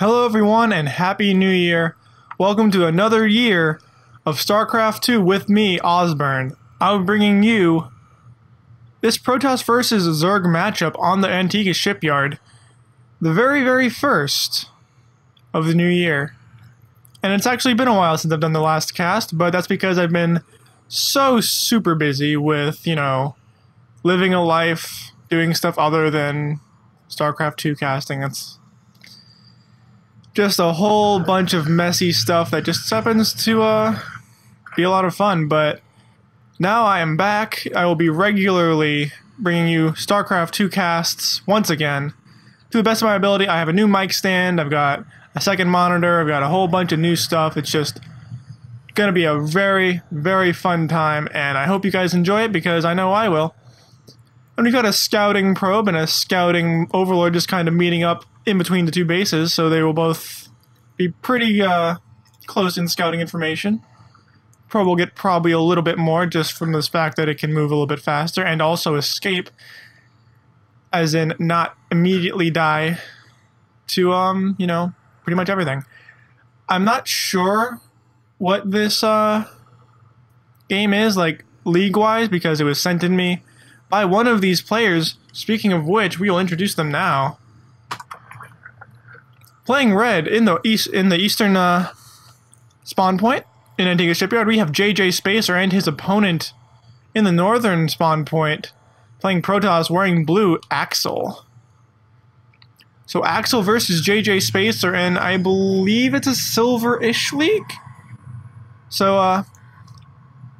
Hello everyone and Happy New Year. Welcome to another year of Starcraft 2 with me, Ozzburne. I'm bringing you this Protoss versus Zerg matchup on the Antigua shipyard. The very first of the new year. And it's actually been a while since I've done the last cast, but that's because I've been so super busy with, living a life, doing stuff other than Starcraft 2 casting. That's just a whole bunch of messy stuff that just happens to be a lot of fun. But now I am back. I will be regularly bringing you StarCraft 2 casts once again. To the best of my ability. I have a new mic stand, I've got a second monitor, I've got a whole bunch of new stuff. It's just gonna be a very fun time, and I hope you guys enjoy it because I know I will. And we've got a scouting probe and a scouting overlord just kind of meeting up in between the two bases, so they will both be pretty close in scouting information. Probe will get probably a little bit more just from the fact that it can move a little bit faster and also escape, as in not immediately die to, pretty much everything. I'm not sure what this game is, like, league-wise, because it was sent in me by one of these players, speaking of which, we will introduce them now. Playing red in the eastern spawn point in Antigua Shipyard, we have JJSpacer and his opponent in the northern spawn point, playing Protoss wearing blue, Axel. So Axel versus JJSpacer, and I believe it's a silver-ish league? So,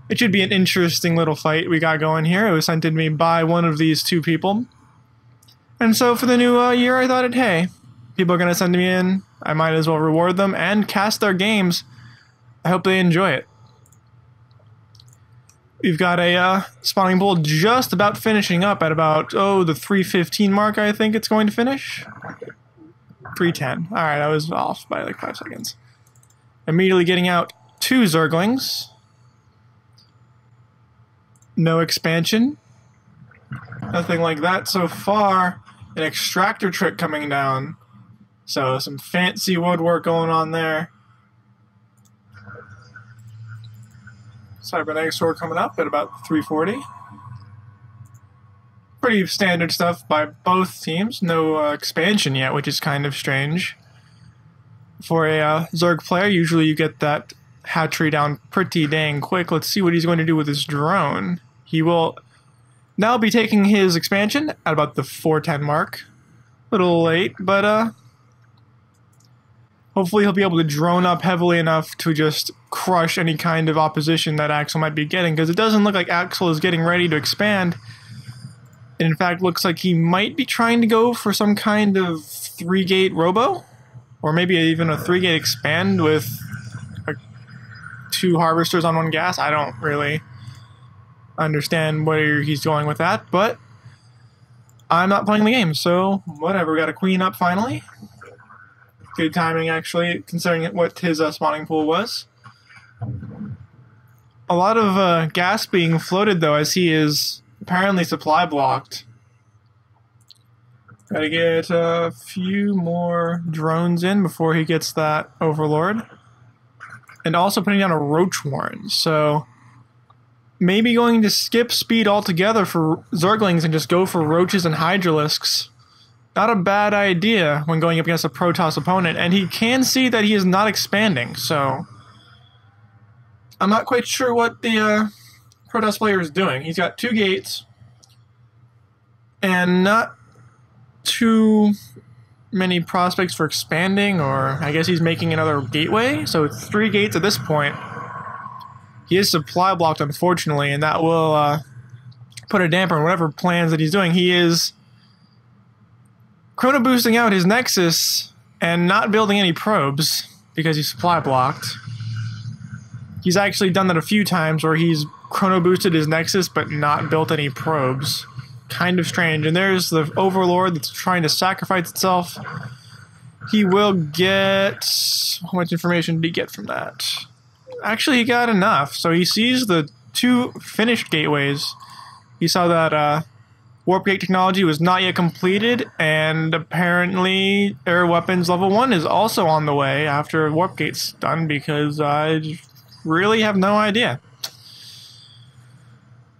it should be an interesting little fight we got going here. It was sent to me by one of these two people. And so for the new year, I thought, hey, people are going to send me in. I might as well reward them and cast their games. I hope they enjoy it. We've got a spawning pool just about finishing up at about, the 3:15 mark, I think it's going to finish. 3:10. Alright, I was off by like 5 seconds. Immediately getting out 2 Zerglings. No expansion. Nothing like that so far. An extractor trick coming down. So some fancy woodwork going on there. Cybernetic sword coming up at about 340. Pretty standard stuff by both teams. No expansion yet, which is kind of strange. For a Zerg player, usually you get that hatchery down pretty dang quick. Let's see what he's going to do with his drone. He will now be taking his expansion at about the 410 mark. A little late, but hopefully he'll be able to drone up heavily enough to just crush any kind of opposition that Axel might be getting, because it doesn't look like Axel is getting ready to expand. It in fact looks like he might be trying to go for some kind of 3-gate robo, or maybe even a 3-gate expand with 2 harvesters on 1 gas. I don't really understand where he's going with that, but I'm not playing the game, so whatever. We got a queen up finally. Good timing, actually, considering what his spawning pool was. A lot of gas being floated, though, as he is apparently supply blocked. Gotta get a few more drones in before he gets that Overlord. And also putting down a Roach Warren, so maybe going to skip speed altogether for Zerglings and just go for Roaches and Hydralisks. Not a bad idea when going up against a Protoss opponent, and he can see that he is not expanding, so I'm not quite sure what the Protoss player is doing. He's got 2 gates, and not too many prospects for expanding, or I guess he's making another gateway, so it's 3 gates at this point. He is supply blocked, unfortunately, and that will put a damper on whatever plans that he's doing. He is chrono boosting out his Nexus and not building any probes because he's supply blocked. He's actually done that a few times where he's chrono boosted his Nexus but not built any probes. Kind of strange. And there's the Overlord that's trying to sacrifice itself. He will get... How much information did he get from that? Actually, he got enough. So he sees the 2 finished gateways. He saw that Warp gate technology was not yet completed, and apparently air weapons level 1 is also on the way after warp gate's done, because I really have no idea.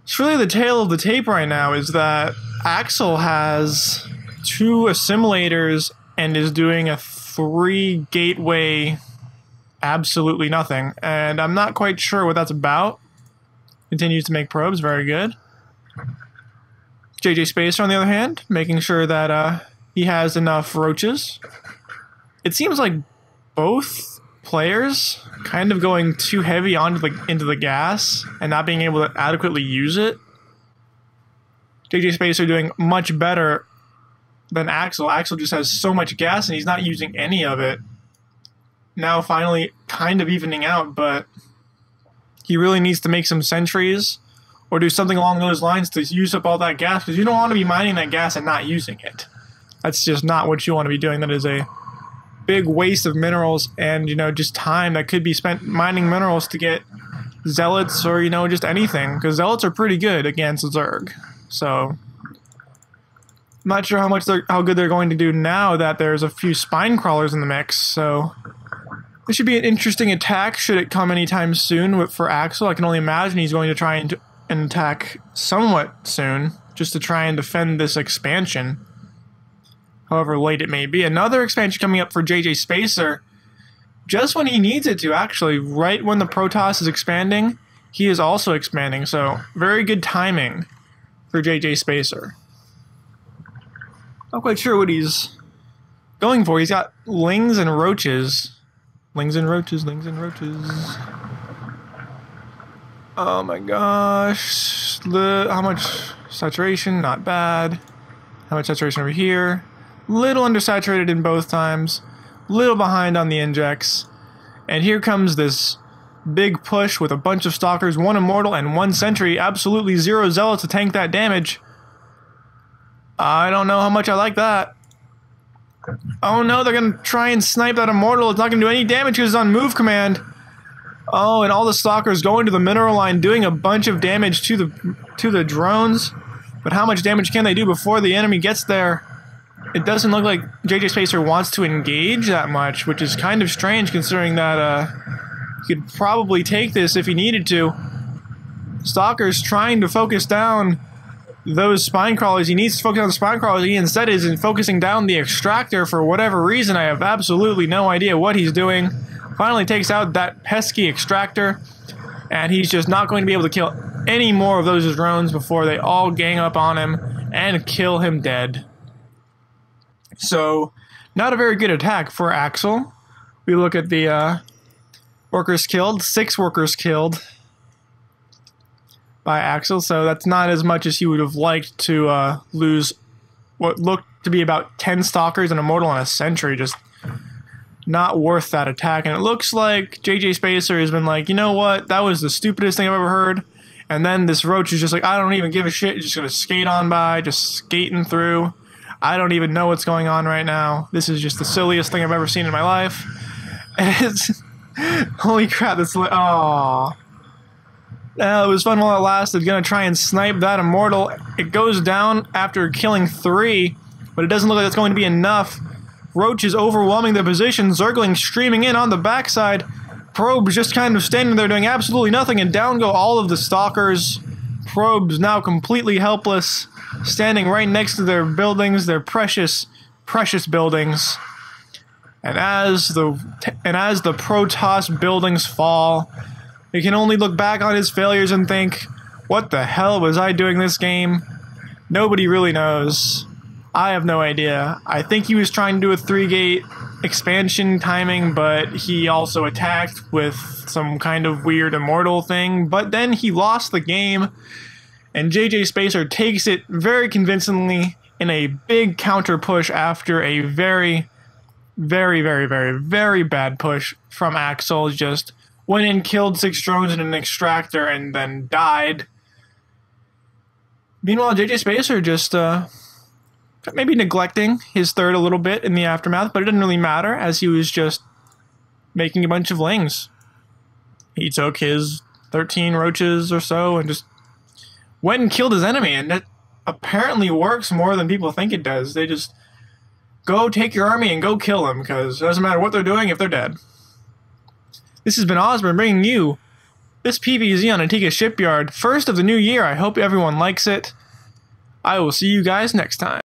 It's really the tale of the tape right now is that Axel has 2 assimilators and is doing a 3 gateway absolutely nothing, and I'm not quite sure what that's about. Continues to make probes, very good. JJSpacer, on the other hand, making sure that he has enough roaches. It seems like both players kind of going too heavy into the gas and not being able to adequately use it. JJSpacer doing much better than Axel. Axel just has so much gas and he's not using any of it. Now finally kind of evening out, but he really needs to make some sentries or do something along those lines to use up all that gas, because you don't want to be mining that gas and not using it. That's just not what you want to be doing. That is a big waste of minerals and, you know, just time that could be spent mining minerals to get zealots or, you know, just anything, because zealots are pretty good against Zerg. So I'm not sure how good they're going to do now that there's a few spine crawlers in the mix. So this should be an interesting attack should it come anytime soon for Axel. I can only imagine he's going to try and attack somewhat soon just to try and defend this expansion, however late it may be. Another expansion coming up for JJSpacer just when he needs it to, actually. Right when the Protoss is expanding, he is also expanding, so very good timing for JJSpacer. Not quite sure what he's going for. He's got lings and roaches. Lings and roaches, lings and roaches. Oh my gosh. How much saturation? Not bad. How much saturation over here? Little undersaturated in both times. Little behind on the injects. And here comes this big push with a bunch of stalkers, 1 immortal and 1 sentry. Absolutely 0 zealots to tank that damage. I don't know how much I like that. Oh no, they're gonna try and snipe that immortal. It's not gonna do any damage because it's on move command. Oh, and all the stalkers going to the mineral line, doing a bunch of damage to the drones. But how much damage can they do before the enemy gets there? It doesn't look like JJSpacer wants to engage that much, which is kind of strange considering that he could probably take this if he needed to. Stalker's trying to focus down those spine crawlers. He needs to focus on the spine crawlers. He instead is focusing down the extractor for whatever reason. I have absolutely no idea what he's doing. Finally takes out that pesky extractor, and he's just not going to be able to kill any more of those drones before they all gang up on him and kill him dead. So, not a very good attack for Axel. We look at the workers killed, 6 workers killed by Axel, so that's not as much as he would have liked to lose what looked to be about 10 stalkers, an immortal, and a sentry. Just not worth that attack. And it looks like JJSpacer has been like, you know what, that was the stupidest thing I've ever heard. And then this roach is just like, I don't even give a shit, just gonna skate on by, just skating through. I don't even know what's going on right now. This is just the silliest thing I've ever seen in my life. And it's holy crap, that's like, aww. It was fun while it lasted. Gonna try and snipe that immortal. It goes down after killing 3, but it doesn't look like it's going to be enough. Roach is overwhelming the position. Zergling streaming in on the backside. Probes just kind of standing there doing absolutely nothing, and down go all of the stalkers. Probes now completely helpless, standing right next to their buildings, their precious, precious buildings. And as the Protoss buildings fall, he can only look back on his failures and think, what the hell was I doing this game? Nobody really knows. I have no idea. I think he was trying to do a 3-gate expansion timing, but he also attacked with some kind of weird immortal thing. But then he lost the game, and JJSpacer takes it very convincingly in a big counter push after a very, very, very, very, very bad push from Axel. Just went in, killed 6 drones and an extractor, and then died. Meanwhile, JJSpacer just maybe neglecting his third a little bit in the aftermath, but it didn't really matter as he was just making a bunch of lings. He took his 13 roaches or so and just went and killed his enemy, and apparently works more than people think it does. They just go take your army and go kill them, because it doesn't matter what they're doing if they're dead. This has been Ozzburne bringing you this PvZ on Antigua Shipyard. First of the new year. I hope everyone likes it. I will see you guys next time.